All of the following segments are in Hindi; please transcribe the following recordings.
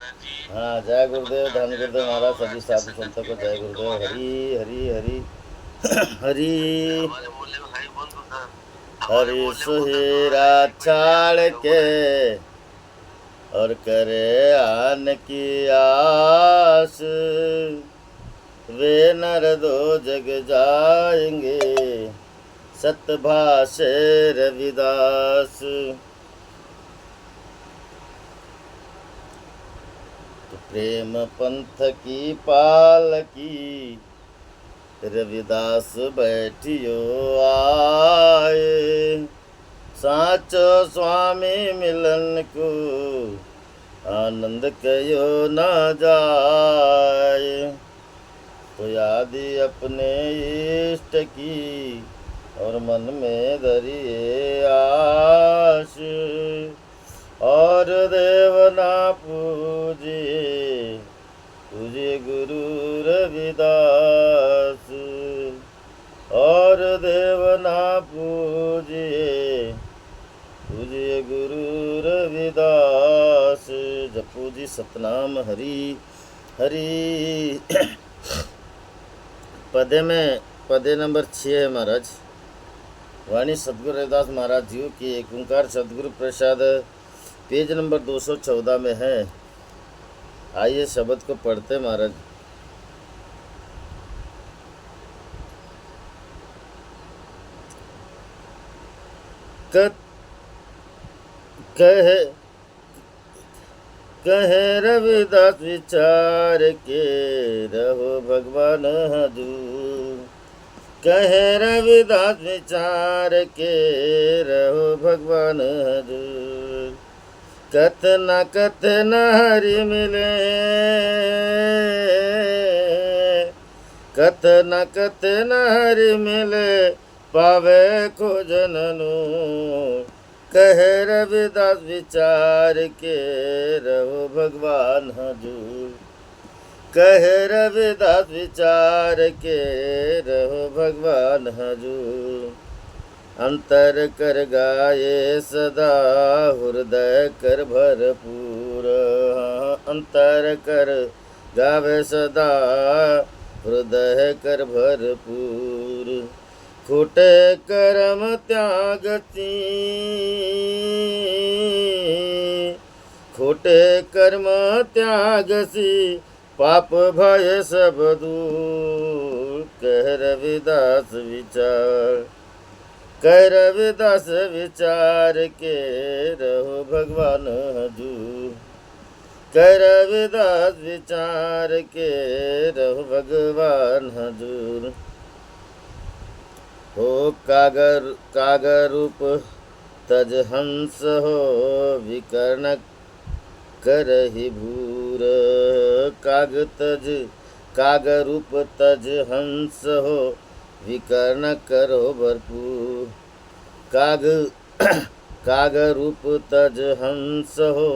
हाँ, जय गुरुदेव, धन गुरुदेव महाराज, सभी साधु संतों को जय गुरुदेव। हरी हरी हरी हरी हरी सुहेरा छाड़ के और करे आन की आस, वे नर दो जग जाएंगे सतभाषे रविदास। तो प्रेम पंथ की पालकी रविदास बैठियो आए, साचो स्वामी मिलन को आनंद कयो न जाए। तो यादि अपने इष्ट की और मन में धरिए आश, और देवना पूजे पूजे गुरु रविदास, और देवना पूजे पूजे गुरु रविदास। जपो जी सतनाम हरि हरि। पदे नंबर 6 है महाराज। वाणी सदगुरु रविदास महाराज जी की एक ओंकार सदगुरु प्रसाद, पेज नंबर 214 में है। आइए शब्द को पढ़ते महाराज। कहे रविदास विचार के रहो भगवान हजूर, कहे रविदास विचार के रहो भगवान हजूर। कथ न हरि मिले, कथ न हरि मिले पावे को जननु। कहे रविदास विचार के रहो भगवान हजूर, कहे रविदास विचार के रहो भगवान हजूर। अंतर कर गाये सदा हृदय कर भरपूर, अंतर कर गावे सदा हृदय कर भरपूर। खोटे कर्म त्यागती, खोटे कर्म त्यागसी पाप भय सब दूर। कह रविदास विचार, कह रविदास विचार के रहो भगवान हजूर, कह रविदास विचार के रहो भगवान हजूर। हो कागर रूप तज हंस हो विकर्ण करहि भूर। कागर रूप तज हंस हो विकर्ण करो भरपूर। काग रूप तज हंस हो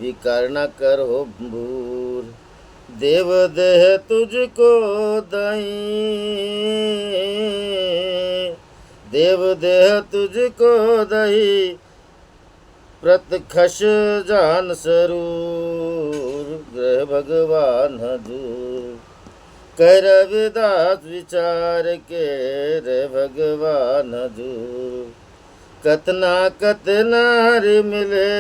विकर्ण करो भूर। देव देह तुझको दई, देव देह तुझको दही प्रतखश जान सरूर। ग्रह भगवान हजूर, कह रविदास विचार के रे भगवान हजूर। कतना हरि मिले,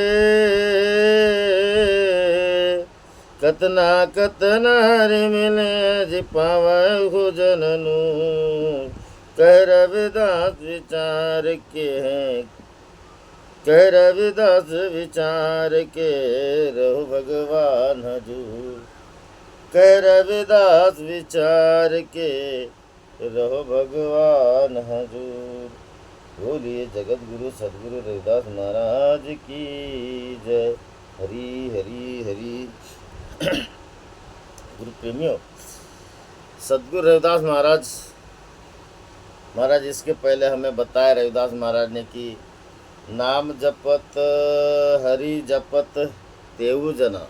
कतना हरि मिले जी पावे हो जननु। कह रविदास विचार के हैं, कह रविदास विचार के रहो भगवान हजूर। कह रविदास विचार के रहो भगवान हजूर। बोलिए जगत गुरु सदगुरु रविदास महाराज की जय। हरी हरी हरी। गुरु प्रेमियों, सदगुरु रविदास महाराज इसके पहले हमें बताया रविदास महाराज ने कि नाम जपत हरि जपत तेऊ जना,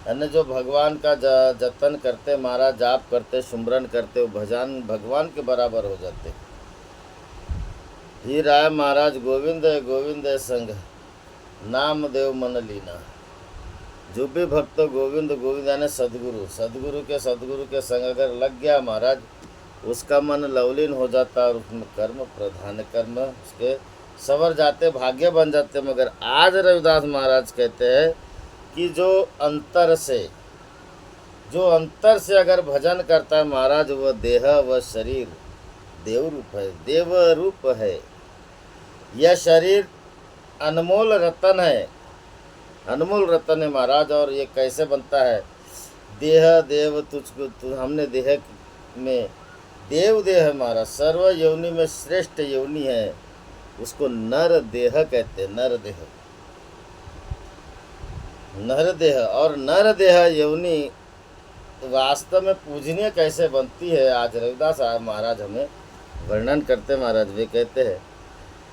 यानी जो भगवान का जतन करते महाराज, जाप करते, सुमरन करते, वो भजन भगवान के बराबर हो जाते। ही राय महाराज गोविंद गोविंद संग नाम देव मन लीना। जो भी भक्त गोविंद गोविंद यानी सदगुरु के संग अगर लग गया महाराज, उसका मन लवलीन हो जाता और उसमें कर्म प्रधान कर्म उसके सवर जाते, भाग्य बन जाते। मगर आज रविदास महाराज कहते हैं कि जो अंतर से अगर भजन करता है महाराज, वह देह व शरीर देव रूप है। यह शरीर अनमोल रतन है, महाराज। और ये कैसे बनता है? देव तुझको हमने देह में देह है महाराज, सर्व योनि में श्रेष्ठ योनि है, उसको नर देह कहते हैं। नर देह और नर देह योनि वास्तव में पूजनीय कैसे बनती है, आज रविदास महाराज हमें वर्णन करते। महाराज वे कहते हैं,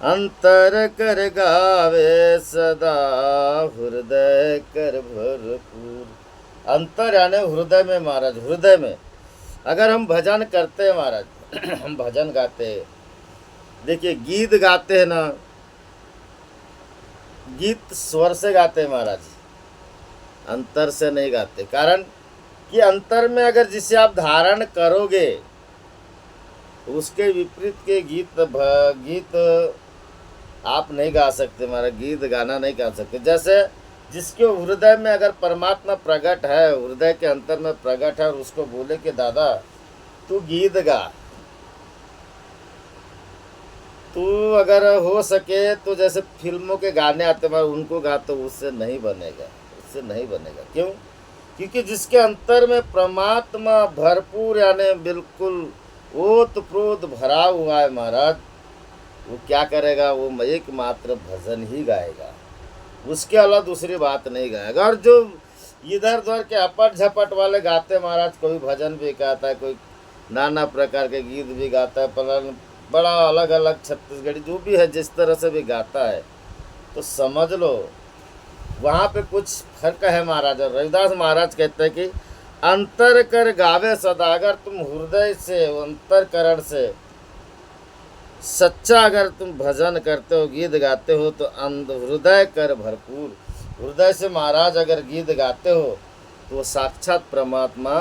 अंतर कर गावे सदा हृदय कर भरपूर। अंतर यानी हृदय में महाराज, हृदय में अगर हम भजन करते हैं महाराज हम भजन गाते हैं, देखिए गीत गाते हैं ना, गीत स्वर से गाते हैं महाराज, अंतर से नहीं गाते। कारण कि अंतर में अगर जिसे आप धारण करोगे, उसके विपरीत के गीत आप नहीं गा सकते महाराज, गीत गाना नहीं गा सकते। जैसे जिसके हृदय में अगर परमात्मा प्रकट है, हृदय के अंतर में प्रकट है, और उसको बोले कि दादा तू गीत गा, तू अगर हो सके तो जैसे फिल्मों के गाने आते हैं उनको गा, तो उससे नहीं बनेगा। क्यों? क्योंकि जिसके अंतर में परमात्मा भरपूर यानी बिल्कुल ओत प्रोत भरा हुआ है महाराज, वो क्या करेगा? वो एक मात्र भजन ही गाएगा, उसके अलावा दूसरी बात नहीं गाएगा। और जो इधर उधर के अपट झपट वाले गाते महाराज, कोई भजन भी गाता है, कोई नाना प्रकार के गीत भी गाता है, पर बड़ा अलग अलग छत्तीसगढ़ी जो भी है जिस तरह से भी गाता है, तो समझ लो वहाँ पे कुछ फर्क है महाराज। और रविदास महाराज कहते हैं कि अंतर कर गावे सदा, अगर तुम हृदय से अंतरकरण से सच्चा अगर तुम भजन करते हो, गीत गाते हो, तो हृदय कर भरपूर, हृदय से महाराज अगर गीत गाते हो तो साक्षात परमात्मा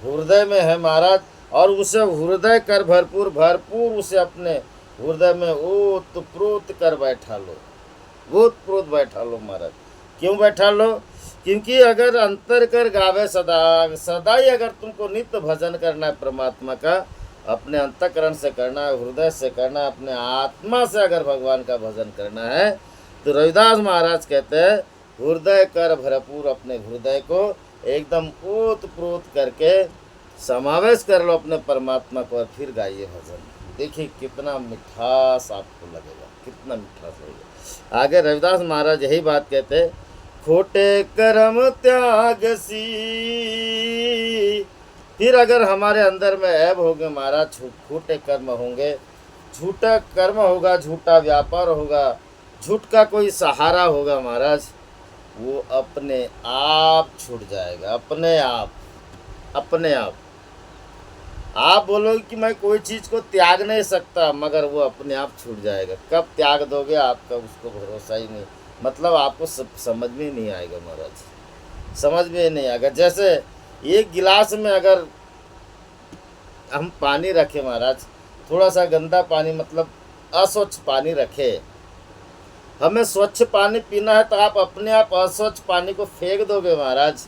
हृदय में है महाराज। और उसे हृदय कर भरपूर उसे अपने हृदय में ओत प्रोत कर बैठा लो महाराज। क्यों बैठा लो? क्योंकि अगर अंतर कर गावे सदा ही अगर तुमको नित्य भजन करना है परमात्मा का, अपने अंतःकरण से करना है, हृदय से करना है, अपने आत्मा से अगर भगवान का भजन करना है, तो रविदास महाराज कहते हैं हृदय कर भरपूर, अपने हृदय को एकदम ओत प्रोत करके समावेश कर लो अपने परमात्मा को, और फिर गाइए भजन। देखिए कितना मिठास आपको लगेगा, कितना मिठास लगेगा। आगे रविदास महाराज यही बात कहते हैं, खोटे कर्म त्याग सी। फिर अगर हमारे अंदर में ऐब होंगे महाराज, खोटे कर्म होंगे, झूठा कर्म होगा, झूठा व्यापार होगा, झूठ का कोई सहारा होगा महाराज, वो अपने आप छूट जाएगा। अपने आप आप बोलोगे कि मैं कोई चीज़ को त्याग नहीं सकता, मगर वो अपने आप छूट जाएगा। कब त्याग दोगे आपका उसको भरोसा ही नहीं, मतलब आपको समझ में ही नहीं आएगा महाराज, समझ में ही नहीं आएगा। जैसे एक गिलास में अगर हम पानी रखें महाराज, थोड़ा सा गंदा पानी मतलब अस्वच्छ पानी रखे, हमें स्वच्छ पानी पीना है, तो आप अपने आप अस्वच्छ पानी को फेंक दोगे महाराज,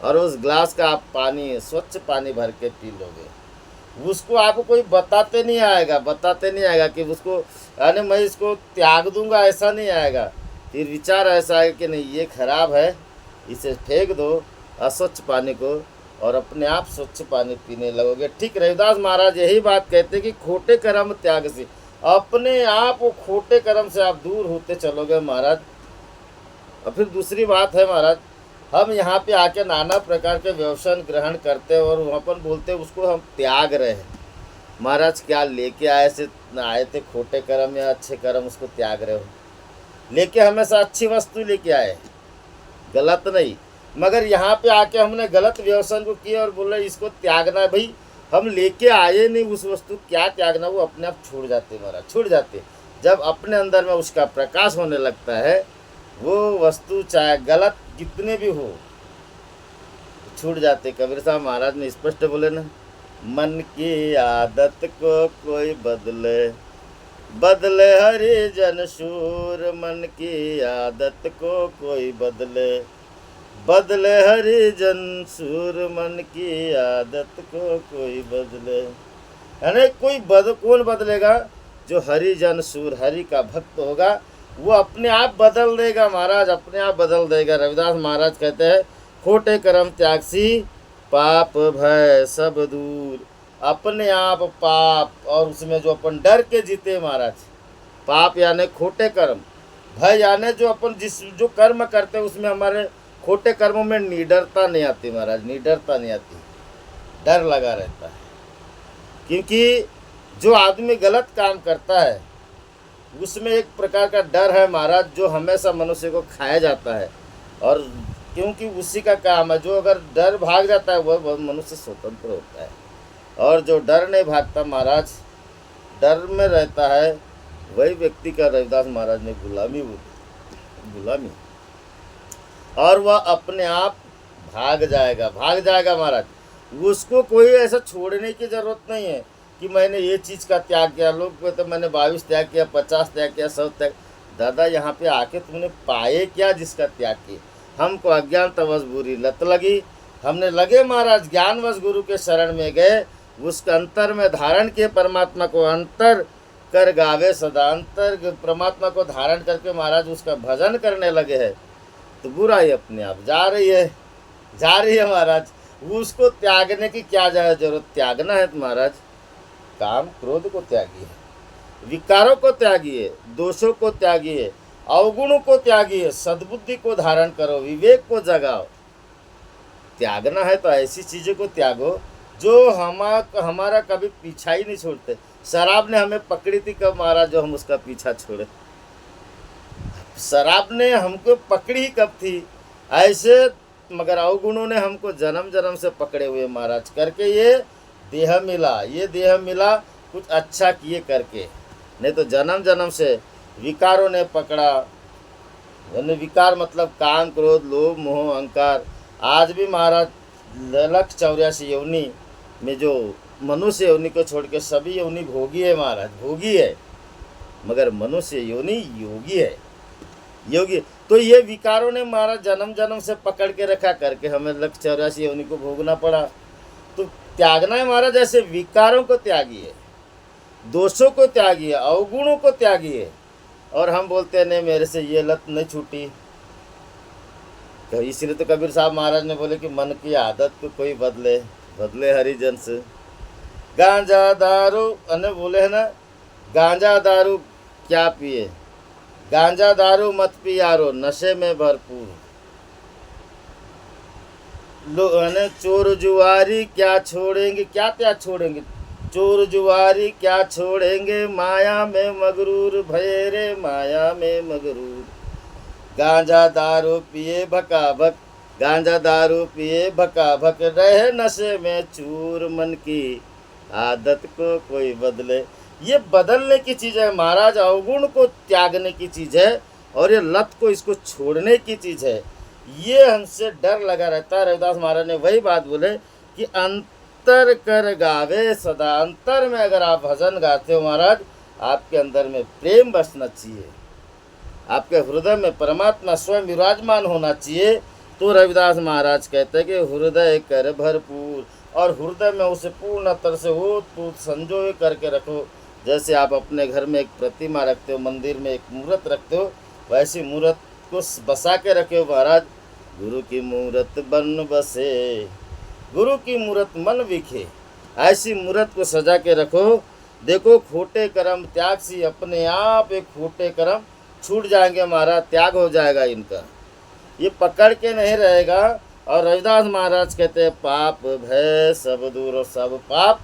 और उस गिलास का आप पानी स्वच्छ पानी भर के पी लोगे। उसको आपको कोई बताते नहीं आएगा कि उसको यानी मैं इसको त्याग दूंगा, ऐसा नहीं आएगा। फिर विचार ऐसा आएगा कि नहीं ये खराब है, इसे फेंक दो अस्वच्छ पानी को, और अपने आप स्वच्छ पानी पीने लगोगे। ठीक रविदास महाराज यही बात कहते हैं कि खोटे कर्म त्याग से, अपने आप वो खोटे कर्म से आप दूर होते चलोगे महाराज। और फिर दूसरी बात है महाराज, हम यहाँ पे आके नाना प्रकार के व्यवसाय ग्रहण करते हैं और वहाँ पर बोलते हैं उसको हम त्याग रहे हैं। महाराज क्या लेके आए थे खोटे कर्म या अच्छे कर्म, उसको त्याग रहे हो? लेके हमेशा अच्छी वस्तु लेके आए, गलत नहीं, मगर यहाँ पे आके हमने गलत व्यवसाय को किया और बोला इसको त्यागना है। भाई हम लेके आए नहीं उस वस्तु, क्या त्यागना? वो अपने आप छूट जाते महाराज, छूट जाते। जब अपने अंदर में उसका प्रकाश होने लगता है, वो वस्तु चाहे गलत कितने भी हो छूट जाते। कबीर साहब महाराज ने स्पष्ट बोले ना, मन की आदत को कोई बदले, बदले हरिजन सूर। मन की आदत को कोई बदले, बदले हरिजन सूर। मन की आदत को कोई बदले, यानी कौन बदलेगा? जो हरिजन सूर, हरि का भक्त होगा, वो अपने आप बदल देगा महाराज, अपने आप बदल देगा। रविदास महाराज कहते हैं, खोटे कर्म त्यागसी, पाप भय सब दूर। अपने आप पाप, और उसमें जो अपन डर के जीते महाराज। पाप यानी खोटे कर्म, भय यानी जो अपन जो कर्म करते हैं उसमें हमारे खोटे कर्मों में निडरता नहीं आती महाराज, निडरता नहीं आती, डर लगा रहता है। क्योंकि जो आदमी गलत काम करता है उसमें एक प्रकार का डर है महाराज, जो हमेशा मनुष्य को खाया जाता है। और क्योंकि उसी का काम है, जो अगर डर भाग जाता है वह मनुष्य स्वतंत्र होता है। और जो डर नहीं भागता महाराज, डर में रहता है, वही व्यक्ति का रविदास महाराज ने गुलामी बोली, गुलामी। और वह अपने आप भाग जाएगा महाराज। उसको कोई ऐसा छोड़ने की ज़रूरत नहीं है कि मैंने ये चीज़ का त्याग किया। लोग कहते मैंने 22 त्याग किया, 50 त्याग किया, 100 त्याग। दादा यहाँ पे आके तुमने पाए क्या जिसका त्याग किया? हमको अज्ञानतावश बुरी लत लगी, हमने लगे महाराज ज्ञानवश गुरु के शरण में गए, उसका अंतर में धारण किए परमात्मा को, अंतर कर गावे सदा। अंतर परमात्मा को धारण करके महाराज उसका भजन करने लगे हैं, तो बुराई अपने आप जा रही है महाराज। उसको त्यागने की क्या जरूरत? त्यागना है तो महाराज काम क्रोध को त्यागिए, विकारों को त्यागिए, दोषों को त्यागिए, अवगुणों को त्यागिए, सद्बुद्धि को धारण करो, विवेक को जगाओ। त्यागना है तो ऐसी चीज़ों को त्यागो जो हमारा कभी पीछा ही नहीं छोड़ते। शराब ने हमें पकड़ी थी कब महाराज, जो हम उसका पीछा छोड़े? शराब ने हमको पकड़ी कब थी? ऐसे मगर अवगुणों ने हमको जन्म जन्म से पकड़े हुए महाराज। करके ये देह मिला कुछ अच्छा किए करके, नहीं तो जन्म जन्म से विकारों ने पकड़ा। यानी विकार मतलब काम क्रोध लोभ मोह अहंकार। आज भी महाराज 1,84 योनि में जो मनुष्य योनि को छोड़ के सभी योनि भोगी है महाराज, भोगी है, मगर मनुष्य योनि योगी है, योगी। तो ये विकारों ने महाराज जन्म जन्म से पकड़ के रखा, करके हमें 1,84 योनि को भोगना पड़ा। तो त्यागना है महाराज, ऐसे विकारों को त्यागिए, दोषों को त्यागिए, अवगुणों को त्यागिए। और हम बोलते हैं नहीं मेरे से ये लत नहीं छूटी। तो इसलिए तो कबीर साहब महाराज ने बोले कि मन की आदत को कोई बदले हरिजन से। गांजा दारू अने बोले है ना, गांजा दारू क्या पिए, गांजा दारू मत पियारो, नशे में भरपूर। चोर जुआरी क्या छोड़ेंगे, क्या त्याग छोड़ेंगे? चोर जुआरी क्या छोड़ेंगे, माया में मगरूर भये रे, माया में मगरूर। गांजा दारू पिए भकाभक, गांजा दारू पिए भकाभक, रहे नशे में चूर। मन की आदत को कोई बदले, ये बदलने की चीज़ है महाराज, अवगुण को त्यागने की चीज़ है, और ये लत को इसको छोड़ने की चीज़ है। ये हमसे डर लगा रहता है। रविदास महाराज ने वही बात बोले कि अंतर कर गावे सदा। अंतर में अगर आप भजन गाते हो महाराज, आपके अंदर में प्रेम बसना चाहिए, आपके हृदय में परमात्मा स्वयं विराजमान होना चाहिए। तो रविदास महाराज कहते हैं कि हृदय कर भरपूर, और हृदय में उसे पूर्ण तरह से ओतप्रोत संजोए करके रखो। जैसे आप अपने घर में एक प्रतिमा रखते हो, मंदिर में एक मूर्त रखते हो, वैसी मूर्त को बसा के रखे हो महाराज। गुरु की मूर्त बन बसे, गुरु की मूर्त मन विखे, ऐसी मूर्त को सजा के रखो। देखो खोटे कर्म त्याग सी, अपने आप एक खोटे कर्म छूट जाएंगे महाराज, त्याग हो जाएगा इनका, ये पकड़ के नहीं रहेगा। और रविदास महाराज कहते हैं पाप भय सब दूर, और सब पाप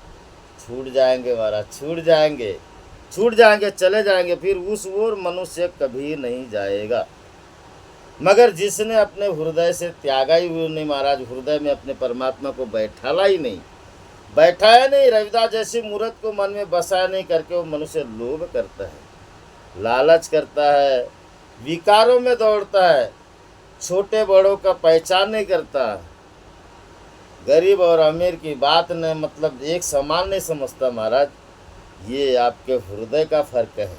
छूट जाएंगे महाराज, छूट जाएंगे, चले जाएंगे, फिर उस ओर मनुष्य कभी नहीं जाएगा। मगर जिसने अपने हृदय से त्यागा ही नहीं महाराज, हृदय में अपने परमात्मा को बैठाया नहीं, रविदास जैसी मूर्त को मन में बसाया नहीं करके, वो मनुष्य लोभ करता है, लालच करता है, विकारों में दौड़ता है, छोटे बड़ों का पहचान नहीं करता, गरीब और अमीर की बात ने मतलब एक समान नहीं समझता महाराज। ये आपके हृदय का फर्क है,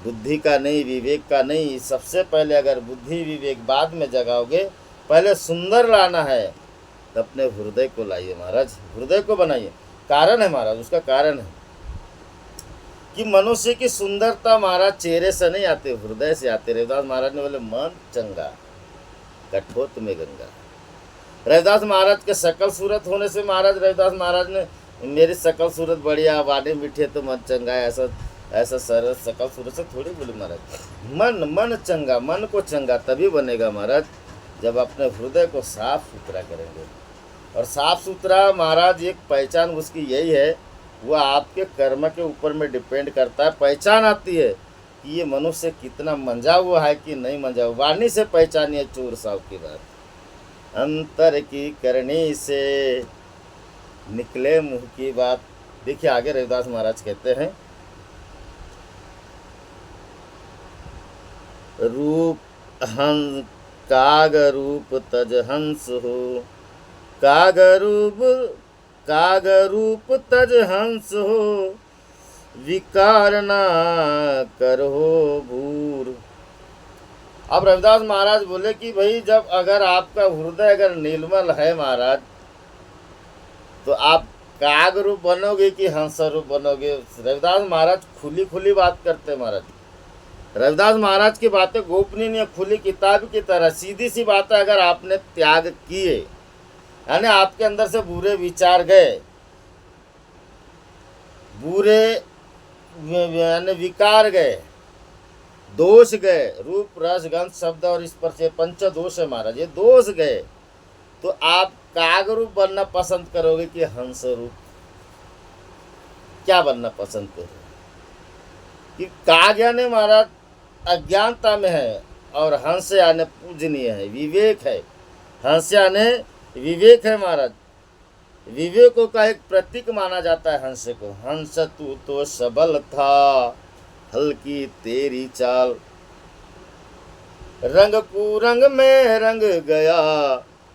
बुद्धि का नहीं, विवेक का नहीं। सबसे पहले अगर बुद्धि विवेक बाद में जगाओगे, पहले सुंदर लाना है तो अपने हृदय को लाइए महाराज, हृदय को बनाइए। कारण है महाराज, उसका कारण है कि मनुष्य की सुंदरता महाराज चेहरे से नहीं आते, हृदय से आते। रविदास महाराज ने बोले मन चंगा कठोत में गंगा। रविदास महाराज के शकल सूरत होने से महाराज, रविदास महाराज ने मेरी शकल सूरत बढ़िया, वाणी मीठे तो मन चंगा है, ऐसा सरल शकल सूरत से थोड़ी बोले महाराज। मन चंगा, मन को चंगा तभी बनेगा महाराज जब अपने हृदय को साफ सुथरा करेंगे। और साफ सुथरा महाराज एक पहचान उसकी यही है, वह आपके कर्म के ऊपर में डिपेंड करता है। पहचान आती है कि ये मनुष्य कितना मंजा हुआ है कि नहीं मंजा हुआ। वाणी से पहचानिए चोर साहब की बात, अंतर की करनी से निकले मुंह की बात। देखिए आगे रविदास महाराज कहते हैं, रूप हंस काग रूप तज हंस हो, काग रूप तज हंस हो, विकार ना करो भूर। अब रविदास महाराज बोले कि भाई जब अगर आपका हृदय अगर निर्मल है महाराज, तो आप काग रूप बनोगे कि हंस रूप बनोगे। रविदास महाराज खुली खुली बात करते महाराज। रविदास महाराज की बातें गोपनीय नहीं, खुली किताब की तरह सीधी सी बातें। अगर आपने त्याग किए, यानी आपके अंदर से बुरे विचार गए, बुरे यानी विकार गए, दोष गए, रूप रस गंध शब्द और स्पर्श, पंच दोष है महाराज, ये दोष गए, तो आप काग रूप बनना पसंद करोगे कि हंस रूप? क्या बनना पसंद करोगे? कि काग यानी महाराज अज्ञानता में है और हंस यानी पूजनीय है, विवेक है। हंस यानी विवेक है महाराज, विवेकों का एक प्रतीक माना जाता है हंस को। हंस तू तो सबल था, हल्की तेरी चाल, रंग कुरंग में रंग गया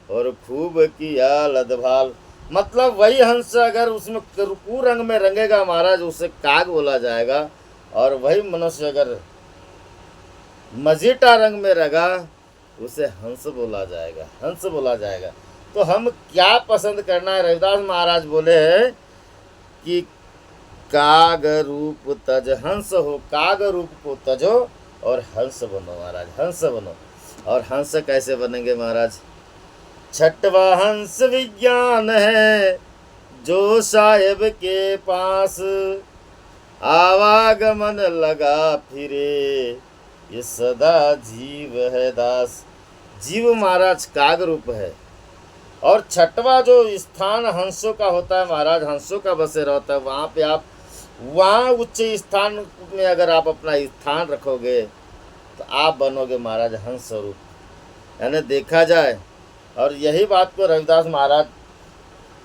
और खूब किया लदभाल। मतलब वही हंस अगर उसमें कुरंग में रंगेगा महाराज, उसे काग बोला जाएगा। और वही मनुष्य अगर मजीठा रंग में रंगा, उसे हंस बोला जाएगा, हंस बोला जाएगा। तो हम क्या पसंद करना है? रविदास महाराज बोले हैं कि काग रूप तज हंस हो, काग रूप को तजो और हंस बनो महाराज, हंस बनो। और हंस कैसे बनेंगे महाराज? छठवा हंस विज्ञान है जो साहेब के पास, आवागमन लगा फिरे, ये सदा जीव है दास। जीव महाराज काग रूप है। और छठवा जो स्थान हंसों का होता है महाराज, हंसों का बसेरा होता है, वहाँ पे आप वहाँ उच्च स्थान में अगर आप अपना स्थान रखोगे तो आप बनोगे महाराज हंस स्वरूप। यानी देखा जाए, और यही बात को रविदास महाराज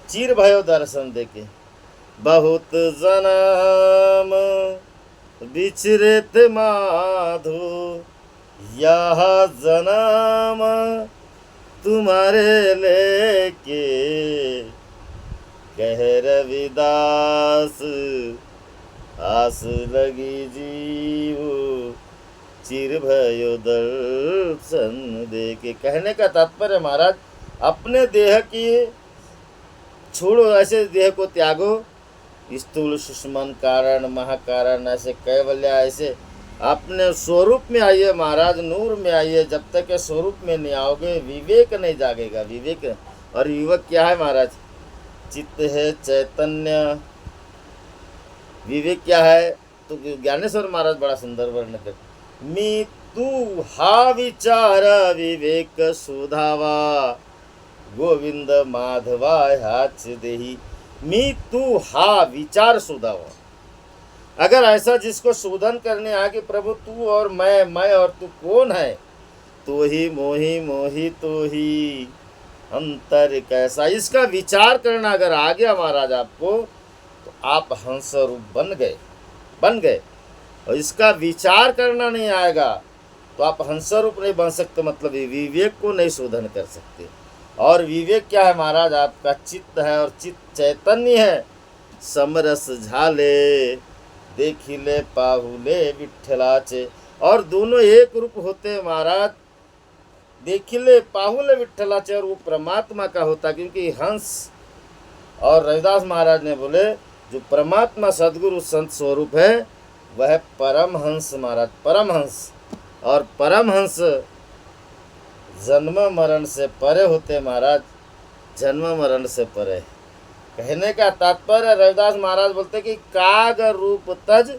चीर भयो दर्शन देके, बहुत जन्म बिछरे थे माधो, यह जन्म तुम्हारे लेके, कह रविदास आस लगी जीव, चिर भयो दर्शन देके। कहने का तात्पर्य महाराज, अपने देह की छोड़ो, ऐसे देह को त्यागो। स्थूल सुषमन कारण महाकारण ऐसे कैवल्य, ऐसे अपने स्वरूप में आइए महाराज, नूर में आइए। जब तक के स्वरूप में नहीं आओगे, विवेक नहीं जागेगा। विवेक और विवेक क्या है महाराज? चित्त है चैतन्य। विवेक क्या है? तो ज्ञानेश्वर महाराज बड़ा सुंदर वर्णन करते, मी तू हा विचार विवेक सुधावा, गोविंद माधवा हाच देही। मी तू हा विचार सुधावा। अगर ऐसा जिसको शोधन करने आ कि प्रभु तू और मैं और तू कौन है, तो ही मोही मोही तो ही अंतर कैसा, इसका विचार करना अगर आ गया महाराज आपको, तो आप हंस रूप बन गए। और इसका विचार करना नहीं आएगा तो आप हंस रूप नहीं बन सकते, मतलब ये विवेक को नहीं शोधन कर सकते। और विवेक क्या है महाराज? आपका चित्त है, और चित्त चैतन्य है। समरस झाले देखिले पाहुले विठ्ठलाचे, और दोनों एक रूप होते हैं महाराज। देखिले पाहुले विठ्ठलाचे, और वो परमात्मा का होता है, क्योंकि हंस, और रविदास महाराज ने बोले जो परमात्मा सदगुरु संत स्वरूप है वह परमहंस महाराज, परमहंस। और परमहंस जन्म मरण से परे होते महाराज, जन्म मरण से परे। कहने का तात्पर्य रविदास महाराज बोलते कि काग रूप तज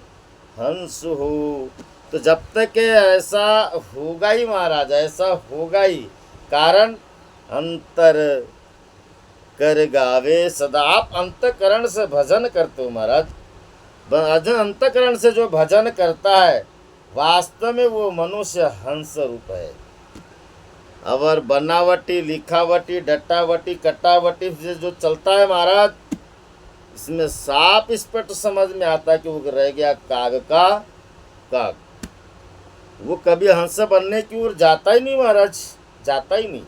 हंस हो। तो जब तक ऐसा होगा ही महाराज, ऐसा होगा ही। कारण अंतर कर गावे सदा। आप अंतकरण से भजन करते हो महाराज। अंतकरण से जो भजन करता है वास्तव में वो मनुष्य हंस रूप है। और बनावटी, लिखावटी, डटावटी, कटावटी से जो चलता है महाराज, इसमें साफ स्पष्ट समझ में आता है कि वो रह गया काग का काग। वो कभी हंस बनने की ओर जाता ही नहीं महाराज, जाता ही नहीं।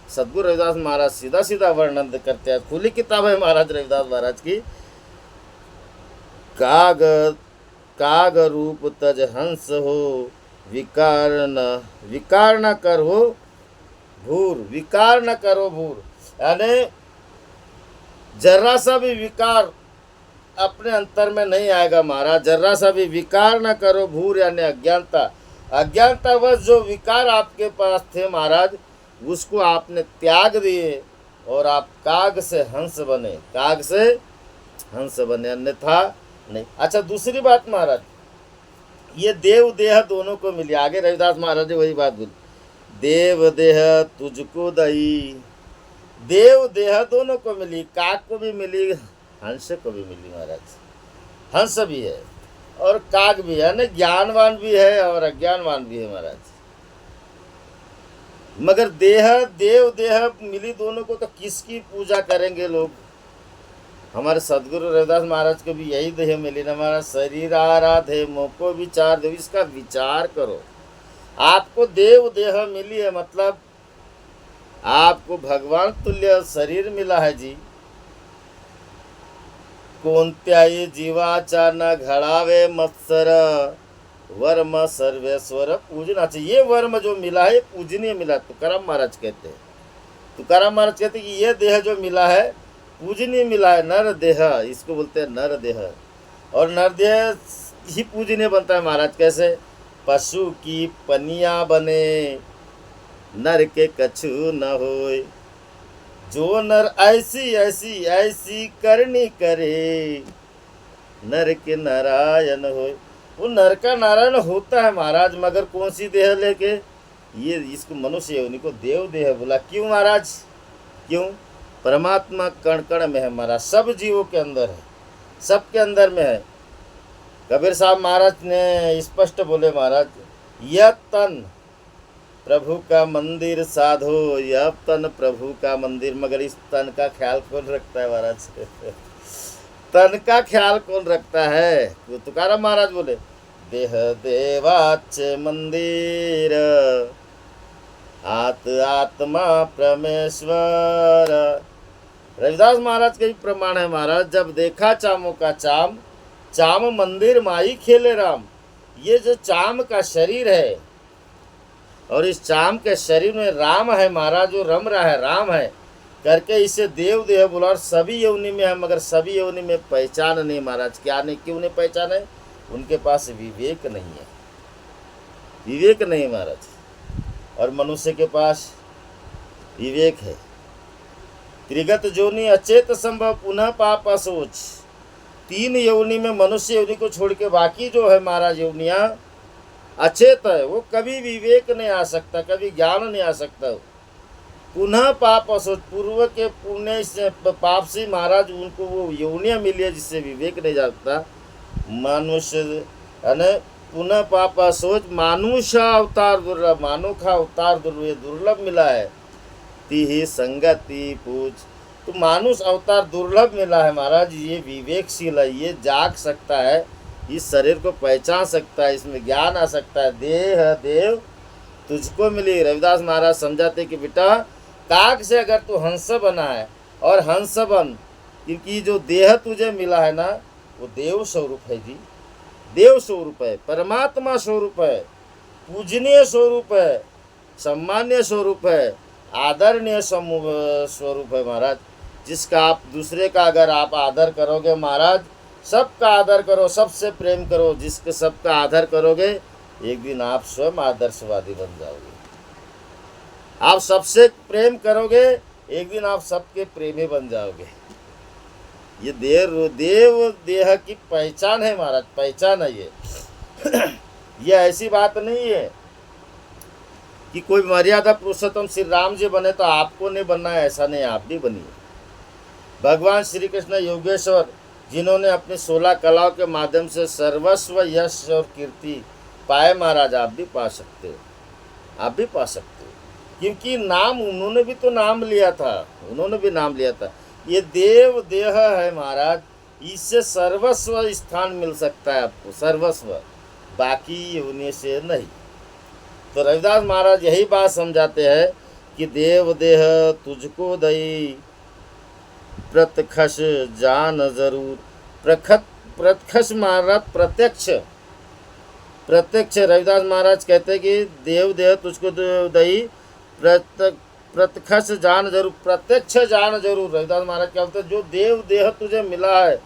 सदगुरु रविदास महाराज सीधा सीधा वर्णन करते हैं, खुली किताब है महाराज रविदास महाराज की। काग काग रूप तज हंस हो, विकार न कर हो भूर, विकार न करो भूर। यानी जर्रा सा भी विकार अपने अंतर में नहीं आएगा महाराज, जर्रा सा भी विकार न करो भूर, यानी अज्ञानता। अज्ञानतावश जो विकार आपके पास थे महाराज, उसको आपने त्याग दिए और आप काग से हंस बने, काग से हंस बने, अन्यथा नहीं। अच्छा, दूसरी बात महाराज, ये देव देह दोनों को मिली। आगे रविदास महाराज ने वही बात बोली, देव देह तुझको दई। देव देह दोनों को मिली, काग को भी मिली, हंस को भी मिली महाराज। हंस भी है और काग भी है, ना ज्ञानवान भी है और अज्ञानवान भी है महाराज। मगर देह, देव देह मिली दोनों को, तो किसकी पूजा करेंगे लोग? हमारे सदगुरु रविदास महाराज को भी यही देह मिली ना महाराज। शरीर आराधे मोको विचार दो, इसका विचार करो। आपको देव देह मिली है, मतलब आपको भगवान तुल्य शरीर मिला है जी। कोणत्याही जीवाचा न घड़ावे मत्सर, वर्म सर्वेश्वर पूजना चाहिए। ये वर्म जो मिला है पूजनीय मिला। तुकाराम महाराज कहते हैं, तुकाराम महाराज कहते हैं कि ये देह जो मिला है पूजनीय मिला है, नर देह, इसको बोलते हैं नर देह। और नर देह ही पूजनीय बनता है महाराज। कैसे? पशु की पनिया बने, नर के कछु न होय, जो नर ऐसी ऐसी ऐसी करनी करे, नर के नारायण होय। वो नर का नारायण होता है महाराज, मगर कौन सी देह लेके? ये इसको मनुष्य योनि को देव देह बोला। क्यों महाराज? क्यों? परमात्मा कण कण में है महाराज, सब जीवों के अंदर है, सबके अंदर में है। कबीर साहब महाराज ने स्पष्ट बोले महाराज, यह तन प्रभु का मंदिर साधो, यह तन प्रभु का मंदिर। मगर इस तन का ख्याल कौन रखता है महाराज? तन का ख्याल कौन रखता है? तो तुकाराम महाराज बोले, देह देवाच मंदिर, आत्मा परमेश्वर। रविदास महाराज का ही प्रमाण है महाराज, जब देखा चामों का चाम, चाम मंदिर माई खेले राम। ये जो चाम का शरीर है और इस चाम के शरीर में राम है महाराज, जो रम रहा है राम है करके इसे देव देह बोला। और सभी योनि में है, मगर सभी योनि में पहचान नहीं महाराज। क्या नहीं? क्यों नहीं पहचान है? उनके पास विवेक नहीं है, विवेक नहीं महाराज। और मनुष्य के पास विवेक है। त्रिगत जोनि अचेत संभव, पुनः पाप असोच। 3 योनि में मनुष्य योनि को छोड़ के बाकी जो है महाराज योनियाँ अचेत है, वो कभी विवेक नहीं आ सकता, कभी ज्ञान नहीं आ सकता। पुनः पाप असोच, पूर्व के पुण्य से पाप से महाराज उनको वो योनियाँ मिली है जिससे विवेक नहीं जाता। मनुष्य यानी पुनः पाप असोच, मानुषा अवतार दुर्लभ, मानव का अवतार दुर्लभ मिला है। ती संगति पूछ, तो मानुष अवतार दुर्लभ मिला है महाराज। ये विवेकशील है, ये जाग सकता है, इस शरीर को पहचान सकता है, इसमें ज्ञान आ सकता है। देह देव तुझको मिली। रविदास महाराज समझाते कि बेटा काक से अगर तू हंस बना है और हंस बन, क्योंकि जो देह तुझे मिला है ना वो देव स्वरूप है जी, देव स्वरूप है, परमात्मा स्वरूप है, पूजनीय स्वरूप है, सम्मान्य स्वरूप है, आदरणीय स्वरूप है महाराज। जिसका आप दूसरे का अगर आप आदर करोगे महाराज, सबका आदर करो, सबसे प्रेम करो, जिसके सबका आदर करोगे एक दिन आप स्वयं आदर्शवादी बन जाओगे। आप सबसे प्रेम करोगे एक दिन आप सबके प्रेमी बन जाओगे। ये देव देह की पहचान है महाराज, पहचान है ये। ये ऐसी बात नहीं है कि कोई मर्यादा पुरुषोत्तम श्री राम जी बने तो आपको नहीं बनना है, ऐसा नहीं, आप भी बनिए। भगवान श्री कृष्ण योगेश्वर जिन्होंने अपनी 16 कलाओं के माध्यम से सर्वस्व यश और कीर्ति पाए महाराज, आप भी पा सकते हो, आप भी पा सकते हो, क्योंकि नाम उन्होंने भी तो नाम लिया था, उन्होंने भी नाम लिया था। ये देव देह है महाराज, इससे सर्वस्व स्थान मिल सकता है आपको, सर्वस्व, बाकी उन्हीं से नहीं। तो रविदास महाराज यही बात समझाते हैं कि देव देह तुझको दई, प्रत्यक्ष जान जरूर। प्रत्यक्ष महाराज प्रत्यक्ष, प्रत्यक्ष रविदास महाराज कहते हैं कि देव देह तुझको दई, प्रत्यक्ष जान जरूर, प्रत्यक्ष जान जरूर। रविदास महाराज क्या बोलते हैं, जो देव देह तुझे मिला है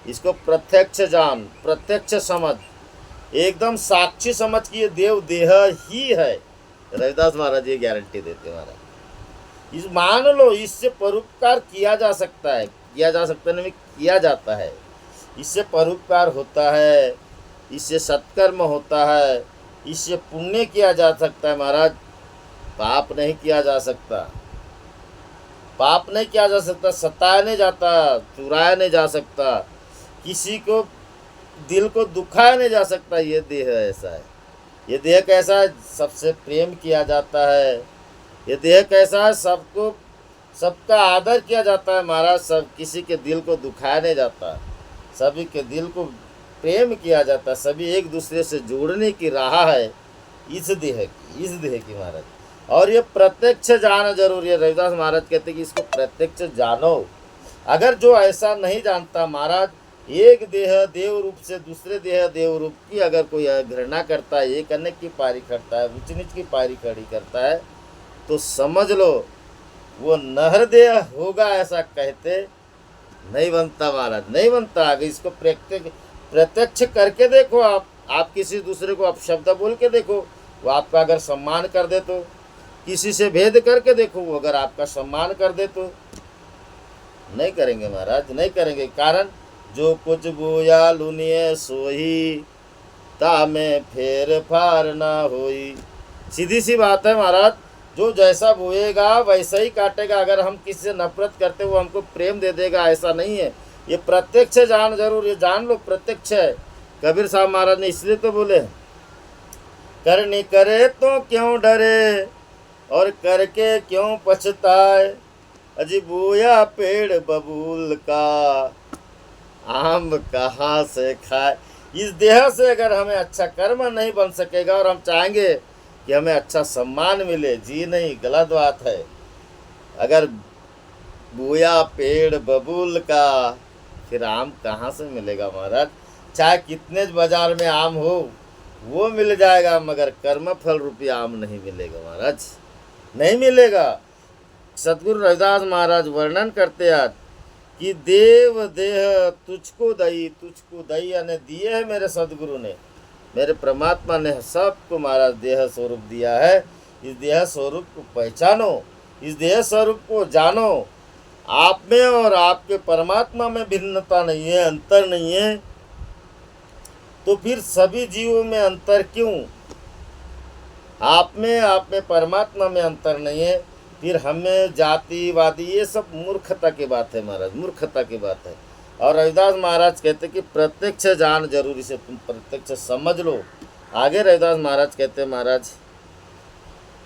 इसको प्रत्यक्ष जान, प्रत्यक्ष समझ, एकदम साक्षी समझ कि ये देव देह ही है। रविदास महाराज ये गारंटी देते हैं महाराज, इस मान लो, इससे परोपकार किया जा सकता है, किया जा सकता नहीं, किया जाता है, इससे परोपकार होता है, इससे सत्कर्म होता है, इससे पुण्य किया जा सकता है महाराज, पाप नहीं किया जा सकता, पाप नहीं किया जा सकता, सताया नहीं जाता, चुराया नहीं जा सकता, किसी को दिल को दुखाया नहीं जा सकता। ये देह ऐसा है, ये देह कैसा है, सबसे प्रेम किया जाता है, ये देह कैसा है, सबको सबका आदर किया जाता है महाराज, सब किसी के दिल को दुखाया नहीं जाता, सभी के दिल को प्रेम किया जाता है, सभी एक दूसरे से जोड़ने की राह है इस देह की, इस देह की महाराज। और ये प्रत्यक्ष जाना जरूरी है। रविदास महाराज कहते हैं कि इसको प्रत्यक्ष जानो। अगर जो ऐसा नहीं जानता महाराज, एक देह देव रूप से दूसरे देह देव रूप की अगर कोई घृणा करता है, एक अन्य की पारी करता है, ऊंच नीच की पारी खड़ी करता है, तो समझ लो वो नहरदेह होगा, ऐसा कहते नहीं बनता महाराज, नहीं बनता। अगर इसको प्रत्यक्ष करके देखो, आप किसी दूसरे को अपशब्द बोल के देखो, वो आपका अगर सम्मान कर दे तो, किसी से भेद करके देखो, वो अगर आपका सम्मान कर दे तो, नहीं करेंगे महाराज, नहीं करेंगे। कारण जो कुछ बोया लुनिए सोही, ता में फेर फार ना होई। सीधी सी बात है महाराज, जो जैसा बोएगा वैसा ही काटेगा। अगर हम किसी से नफरत करते वो हमको प्रेम दे देगा, ऐसा नहीं है। ये प्रत्यक्ष जान जरूर, ये जान लो प्रत्यक्ष है। कबीर साहब महाराज ने इसलिए तो बोले, करनी करे तो क्यों डरे और करके क्यों पछताए, अजी बोया पेड़ बबूल का आम कहाँ से खाए। इस देह से अगर हमें अच्छा कर्म नहीं बन सकेगा और हम चाहेंगे कि हमें अच्छा सम्मान मिले, जी नहीं, गलत बात है। अगर बोया पेड़ बबूल का, फिर आम कहाँ से मिलेगा महाराज। चाहे कितने बाजार में आम हो वो मिल जाएगा, मगर कर्म फल रूपी आम नहीं मिलेगा महाराज, नहीं मिलेगा। सतगुरु रविदास महाराज वर्णन करते आज कि देव देह तुझको दई, तुझको दई यानी दिए है मेरे सदगुरु ने, मेरे परमात्मा ने सबको महाराज देह स्वरूप दिया है। इस देह स्वरूप को पहचानो, इस देह स्वरूप को जानो। आप में और आपके परमात्मा में भिन्नता नहीं है, अंतर नहीं है, तो फिर सभी जीवों में अंतर क्यों। आप में परमात्मा में अंतर नहीं है, फिर हमें जातिवादी, ये सब मूर्खता की बात है महाराज, मूर्खता की बात है। और रविदास महाराज कहते कि प्रत्यक्ष जान जरूरी से तुम प्रत्यक्ष समझ लो। आगे रविदास महाराज कहते महाराज,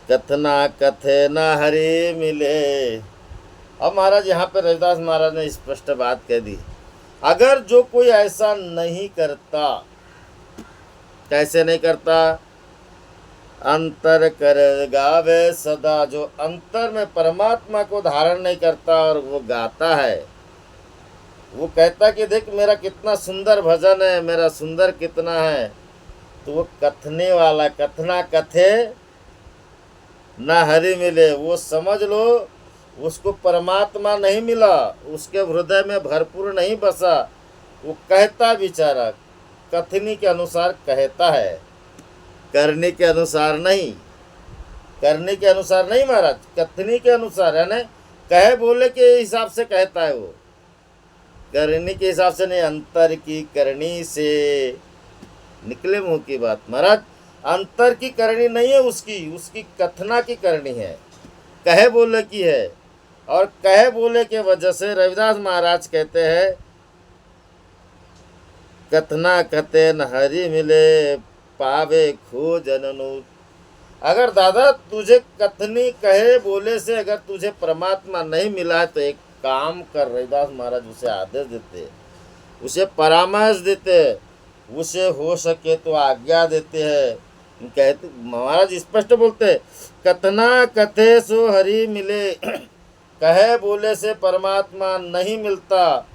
कथना कथे न हरे मिले। अब महाराज यहाँ पे रविदास महाराज ने स्पष्ट बात कह दी, अगर जो कोई ऐसा नहीं करता, कैसे नहीं करता, अंतर कर गावे सदा, जो अंतर में परमात्मा को धारण नहीं करता और वो गाता है, वो कहता कि देख मेरा कितना सुंदर भजन है, मेरा सुंदर कितना है, तो वो कथने वाला कथना कथे ना हरि मिले, वो समझ लो उसको परमात्मा नहीं मिला, उसके हृदय में भरपूर नहीं बसा। वो कहता बेचारा कथनी के अनुसार कहता है, करने के अनुसार नहीं, करने के अनुसार नहीं महाराज, कथनी के अनुसार, है ना, कहे बोले के हिसाब से कहता है वो, करने के हिसाब से नहीं। अंतर की करनी से निकले मुंह की बात महाराज, अंतर की करनी नहीं है उसकी कथना की करनी है, कहे बोले की है। और कहे बोले के वजह से रविदास महाराज कहते हैं कथना कथे न हरि मिले, पावे खोजन नूर। अगर दादा तुझे कथनी कहे बोले से अगर तुझे परमात्मा नहीं मिला है तो एक काम कर, रविदास महाराज उसे आदेश देते, उसे परामर्श देते, उसे हो सके तो आज्ञा देते हैं। कहते महाराज स्पष्ट बोलते, कथना कथे सो हरि मिले, कहे बोले से परमात्मा नहीं मिलता,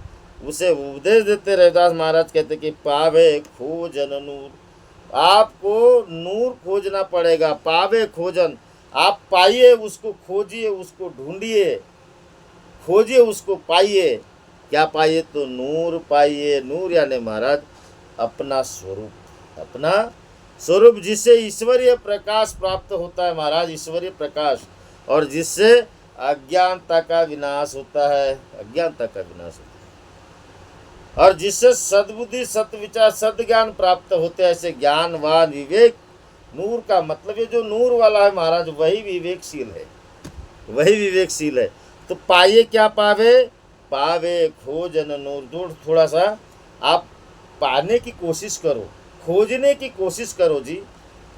उसे उपदेश देते रविदास महाराज कहते कि पावे खोजन नूर, आपको नूर खोजना पड़ेगा। पावे खोजन, आप पाइए उसको, खोजिए उसको, ढूंढिए, खोजिए उसको, पाइए। क्या पाइए? तो नूर पाइए। नूर यानी महाराज अपना स्वरूप, अपना स्वरूप जिससे ईश्वरीय प्रकाश प्राप्त होता है महाराज, ईश्वरीय प्रकाश, और जिससे अज्ञानता का विनाश होता है, अज्ञानता का विनाश होता है, और जिससे सद्बुद्धि सत्विचार सद्ज्ञान प्राप्त होते हैं। ऐसे ज्ञानवान विवेक, नूर का मतलब ये जो नूर वाला है महाराज वही विवेकशील है, वही विवेकशील है। तो पाइए, क्या पावे? पावे खोजन नूर। दूर थोड़ा सा आप पाने की कोशिश करो, खोजने की कोशिश करो जी,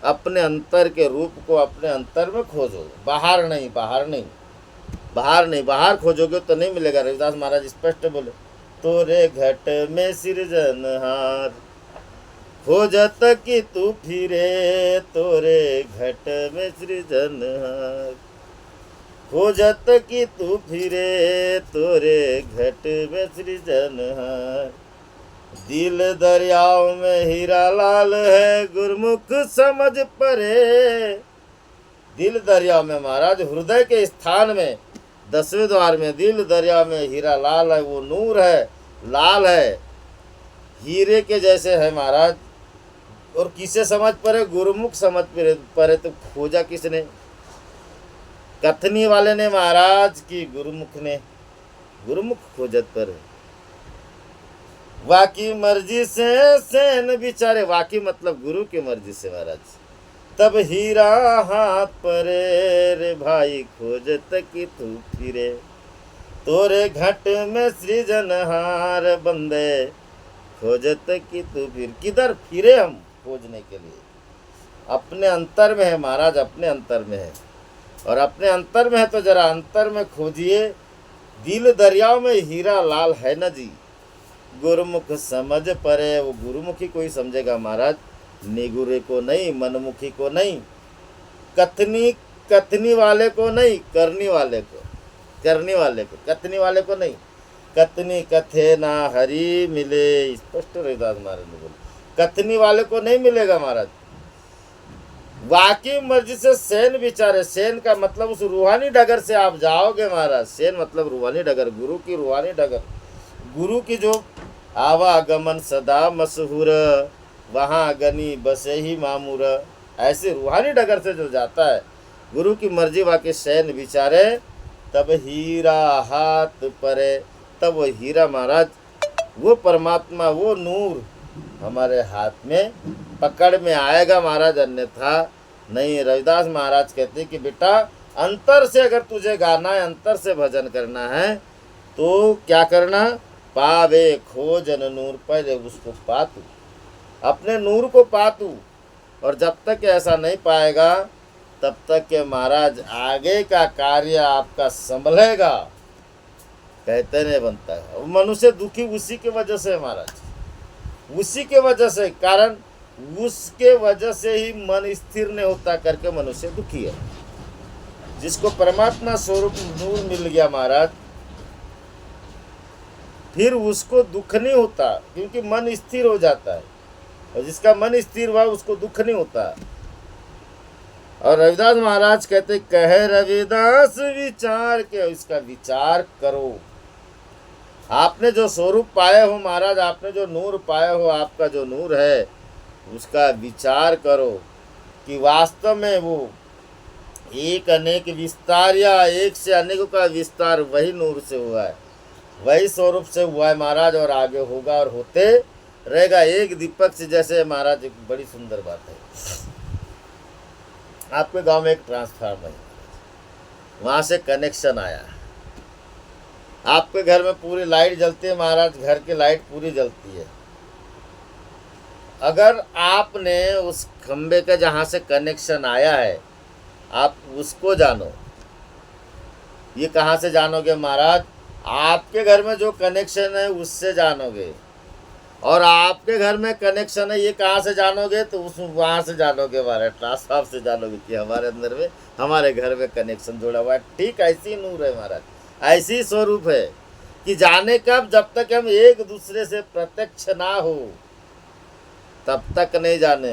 अपने अंतर के रूप को अपने अंतर में खोजो, बाहर नहीं, बाहर नहीं, बाहर नहीं। बाहर खोजोगे तो नहीं मिलेगा। रविदास महाराज स्पष्ट बोले, तोरे घट में सृजनहार खोजत कि तू फिरे, तोरे घट में सृजनहार खोजत कि तू फिरे, तोरे घट में सृजनहार। दिल दरियाओं में हीरा लाल है, गुरमुख समझ परे। दिल दरिया में महाराज, हृदय के स्थान में, 10वें द्वार में दिल दरिया में हीरा लाल है, वो नूर है, लाल है, हीरे के जैसे है महाराज। और किसे समझ पड़े? गुरुमुख समझ पड़े। तो खोजा किसने? कथनी वाले ने महाराज की गुरुमुख ने, गुरुमुख खोजत पर वाकी मर्जी से सेन बिचारे, वाकी मतलब गुरु की मर्जी से महाराज। तब हीरा हाथ परे रे भाई, खोजत कि तू फिरे, तोरे घट में सृजनहार बंदे, खोजत कि तू फिर। किधर फिरे हम खोजने के लिए? अपने अंतर में है महाराज, अपने अंतर में है। और अपने अंतर में है तो जरा अंतर में खोजिए। दिल दरियाओं में हीरा लाल है ना जी। गुरुमुख समझ परे, वो गुरुमुखी को ही समझेगा महाराज, निगुरे को नहीं, मनमुखी को नहीं, कथनी वाले को नहीं, करनी वाले को, करने वाले को, कथनी वाले को नहीं। कथनी कथे ना हरि मिले, स्पष्ट रविदास महाराज ने बोले, कथनी वाले को नहीं मिलेगा महाराज। वाकी मर्जी से सेन विचारे, सेन का मतलब उस रूहानी डगर से आप जाओगे महाराज। सेन मतलब रूहानी डगर, गुरु की रूहानी डगर, गुरु की जो आवागमन सदा मशहूर, वहाँ गनी बसे ही मामूर। ऐसे रूहानी डगर से जो जाता है, गुरु की मर्जी वाके शयन विचारे, तब हीरा हाथ परे। तब वो हीरा महाराज, वो परमात्मा, वो नूर हमारे हाथ में पकड़ में आएगा महाराज, अन्यथा नहीं। रविदास महाराज कहते कि बेटा अंतर से अगर तुझे गाना है, अंतर से भजन करना है, तो क्या करना? पावे खोजन नूर, पहले उसको पा तू, अपने नूर को पा तू। और जब तक ऐसा नहीं पाएगा तब तक के महाराज आगे का कार्य आपका संभलेगा, कहते नहीं बनता है। मनुष्य दुखी उसी के वजह से महाराज, उसी के वजह से, कारण उसके वजह से ही मन स्थिर नहीं होता करके मनुष्य दुखी है। जिसको परमात्मा स्वरूप नूर मिल गया महाराज, फिर उसको दुख नहीं होता, क्योंकि मन स्थिर हो जाता है। और जिसका मन स्थिर हुआ उसको दुख नहीं होता। और रविदास महाराज कहते, कहे रविदास विचार के, इसका विचार करो। आपने जो स्वरूप पाए हो महाराज, आपने जो नूर पाए हो, आपका जो नूर है उसका विचार करो कि वास्तव में वो एक अनेक विस्तार या एक से अनेकों का विस्तार वही नूर से हुआ है, वही स्वरूप से हुआ है महाराज, और आगे होगा और होते रहेगा। एक दीपक से जैसे महाराज, एक बड़ी सुंदर बात है, आपके गांव में एक ट्रांसफार्मर है, वहाँ से कनेक्शन आया, आपके घर में पूरी लाइट जलती है महाराज, घर की लाइट पूरी जलती है। अगर आपने उस खंबे का जहाँ से कनेक्शन आया है, आप उसको जानो। ये कहाँ से जानोगे महाराज? आपके घर में जो कनेक्शन है उससे जानोगे। और आपके घर में कनेक्शन है, ये कहाँ से जानोगे? तो उस वहाँ से जानोगे महाराज, ट्रांसफार्मर से जानोगे कि हमारे अंदर में, हमारे घर में कनेक्शन जुड़ा हुआ है। ठीक ऐसी नूर है महाराज, ऐसी स्वरूप है कि जाने कब, जब तक हम एक दूसरे से प्रत्यक्ष ना हो तब तक नहीं जाने,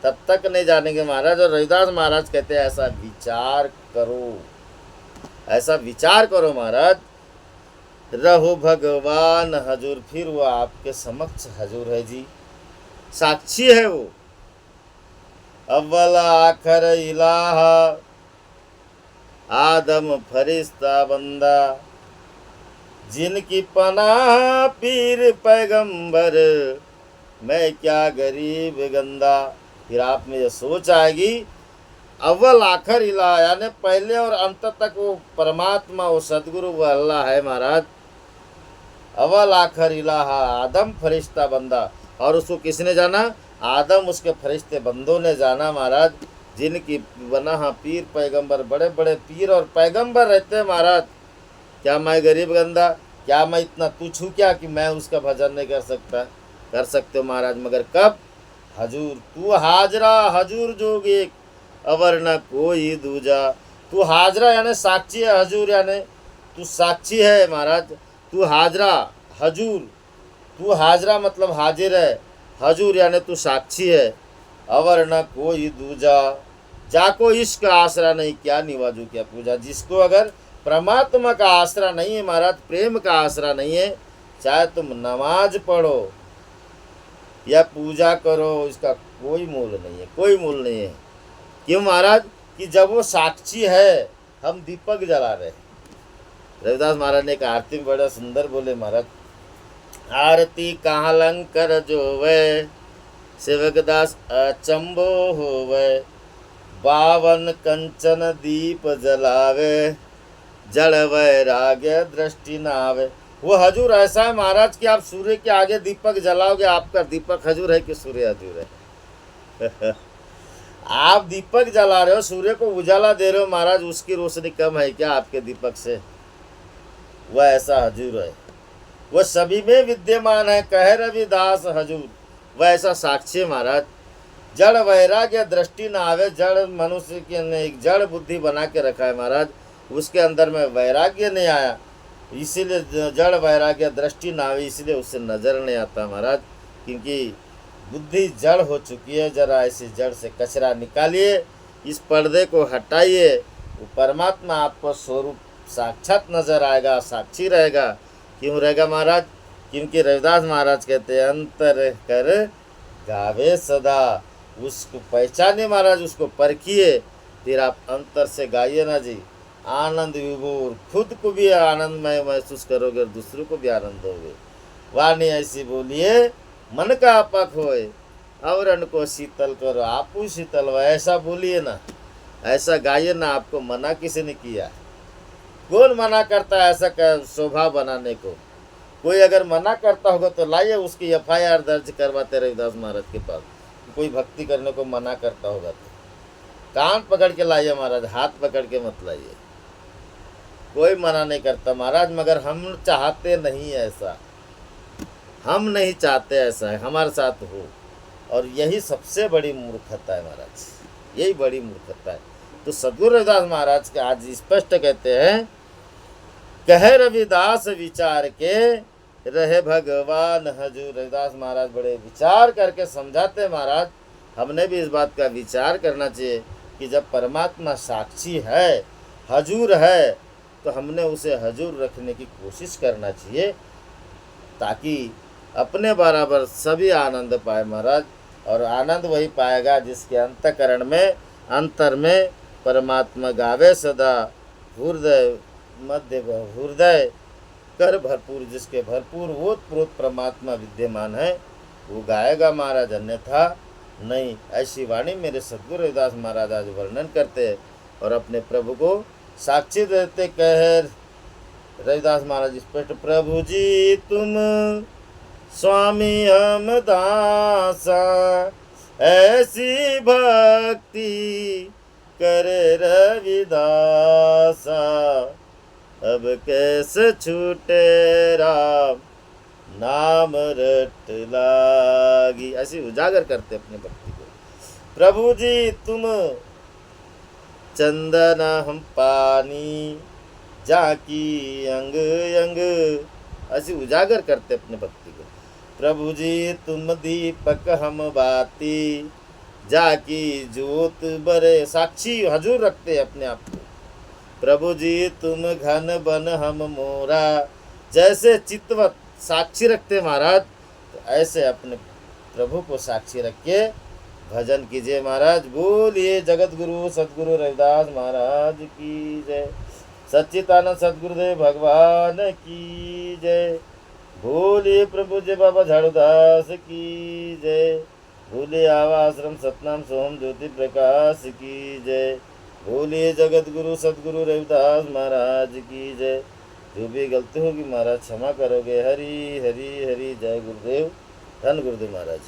तब तक नहीं जानेंगे महाराज। और रविदास महाराज कहते हैं ऐसा विचार करो, ऐसा विचार करो महाराज। रहो भगवान हजूर, फिर वो आपके समक्ष हजूर है जी, साक्षी है वो। अव्वल आखिर इलाह, आदम फरिश्ता बंदा, जिनकी पनाह पीर पैगंबर, मैं क्या गरीब गंदा। फिर आप में ये सोच आएगी, अव्वल आखिर इलाह, यानी पहले और अंत तक वो परमात्मा, वो सदगुरु, वो अल्लाह है महाराज। अव्वल आखिर इलाह, आदम फरिश्ता बंदा। और उसको किसने जाना? आदम, उसके फरिश्ते बंदों ने जाना महाराज। जिनकी बना पीर पैगंबर, बड़े बड़े पीर और पैगंबर रहते हैं महाराज। क्या मैं गरीब गंदा, क्या मैं इतना तुच्छ हूँ क्या कि मैं उसका भजन नहीं कर सकता? कर सकते हो महाराज, मगर कब? हजूर तू हाजरा, हजूर जोग एक, अवर न कोई दूजा। तू हाजरा यानी साक्षी है, हजूर यानी तू साक्षी है महाराज। तू हाजरा, हजूर, तू हाजरा मतलब हाजिर है, हजूर यानी तू साक्षी है। अवर न कोई दूजा, जाको इश्क आसरा नहीं, क्या निवाजू क्या पूजा। जिसको अगर परमात्मा का आसरा नहीं है महाराज, प्रेम का आसरा नहीं है, चाहे तुम नमाज पढ़ो या पूजा करो, इसका कोई मूल नहीं है, कोई मूल नहीं है। क्यों महाराज? कि जब वो साक्षी है, हम दीपक जला रहे हैं। रविदास महाराज ने एक आरती में बड़ा सुंदर बोले महाराज, आरती कहाँ लंकर जो वे, सेवक दास अचंबो होवे, बावन कंचन दीप जलावे, जड़ वैराग्य दृष्टि न आवे। वो हजूर ऐसा है महाराज कि आप सूर्य के आगे दीपक जलाओगे, आपका दीपक हजूर है कि सूर्य हजूर है? आप दीपक जला रहे हो, सूर्य को उजाला दे रहे हो महाराज, उसकी रोशनी कम है क्या आपके दीपक से? वह ऐसा हजूर है, वह सभी में विद्यमान है, कहे रविदास हजूर। वह ऐसा साक्षी है महाराज। जड़ वैराग्य दृष्टि न आवे, जड़ मनुष्य के ने एक जड़ बुद्धि बना के रखा है महाराज, उसके अंदर में वैराग्य नहीं आया, इसीलिए जड़ वैराग्य दृष्टि न आवे, इसलिए उससे नजर नहीं आता महाराज। क्योंकि बुद्धि जड़ हो चुकी है। जरा ऐसी जड़ से कचरा निकालिए, इस पर्दे को हटाइए, वो परमात्मा आपको स्वरूप साक्षात नजर आएगा, साक्षी रहेगा। क्यों रहेगा महाराज? क्योंकि रविदास महाराज कहते हैं, अंतर कर गावे सदा। उसको पहचाने महाराज, उसको परखिए, फिर आप अंतर से गाइए ना जी। आनंद विभोर, खुद को भी आनंदमय महसूस करोगे और दूसरों को भी आनंद दोगे। वाणी ऐसी बोलिए, मन का आपक होए, और को शीतल करो, आपू शीतल हो, ऐसा बोलिए ना, ऐसा गाइए ना। आपको मना किसी ने किया? कौन मना करता है ऐसा शोभा बनाने को? कोई अगर मना करता होगा तो लाइए, उसकी FIR दर्ज करवाते रविदास महाराज के पास। कोई भक्ति करने को मना करता होगा तो कान पकड़ के लाइए महाराज, हाथ पकड़ के मत लाइए। कोई मना नहीं करता महाराज, मगर हम चाहते नहीं ऐसा, हम नहीं चाहते ऐसा है हमारे साथ हो। और यही सबसे बड़ी मूर्खता है महाराज, यही बड़ी मूर्खता है। तो सद्गुरु रविदास महाराज के आज स्पष्ट कहते हैं, कह रविदास विचार के रहे भगवान हजूर। रविदास महाराज बड़े विचार करके समझाते महाराज। हमने भी इस बात का विचार करना चाहिए कि जब परमात्मा साक्षी है, हजूर है, तो हमने उसे हजूर रखने की कोशिश करना चाहिए, ताकि अपने बराबर सभी आनंद पाए महाराज। और आनंद वही पाएगा जिसके अंतकरण में, अंतर में परमात्मा गावे सदा, हृदय मध्य हृदय कर भरपूर, जिसके भरपूर ओत प्रोत परमात्मा विद्यमान है, वो गाएगा महाराज, अन्यथा नहीं। ऐसी वाणी मेरे सद्गुरु रविदास महाराज आज वर्णन करते हैं और अपने प्रभु को साक्षी देते। कह रविदास महाराज स्पष्ट, प्रभु जी तुम स्वामी हम दासा, ऐसी भक्ति करे रविदासा, अब कैसे छूटे राम नाम रट लागी। ऐसी उजागर करते अपने भक्ति को। प्रभु जी तुम चंदन हम पानी, जाकी अंग अंग, ऐसी उजागर करते अपने भक्ति को। प्रभु जी तुम दीपक हम बाती, जाकी ज्योत बरे, साक्षी हजूर रखते अपने आप को। प्रभु जी तुम घन बन हम मोरा, जैसे चित्तवत साक्षी रखते महाराज, तो ऐसे अपने प्रभु को साक्षी रख के भजन कीजिए महाराज। बोलिए जगत गुरु सद्गुरु रविदास महाराज की जय, सच्चिदानंद सद्गुरुदेव भगवान की जय। बोलिए प्रभु जय बाबा झाड़ूदास की जय। बोलिए आवाश्रम सतनाम सोम ज्योति प्रकाश की जय। बोलिए जगत गुरु सद्गुरु रविदास महाराज की जय। जो भी गलती होगी महाराज क्षमा करोगे। हरि हरि हरि, जय गुरुदेव, धन गुरुदेव महाराज।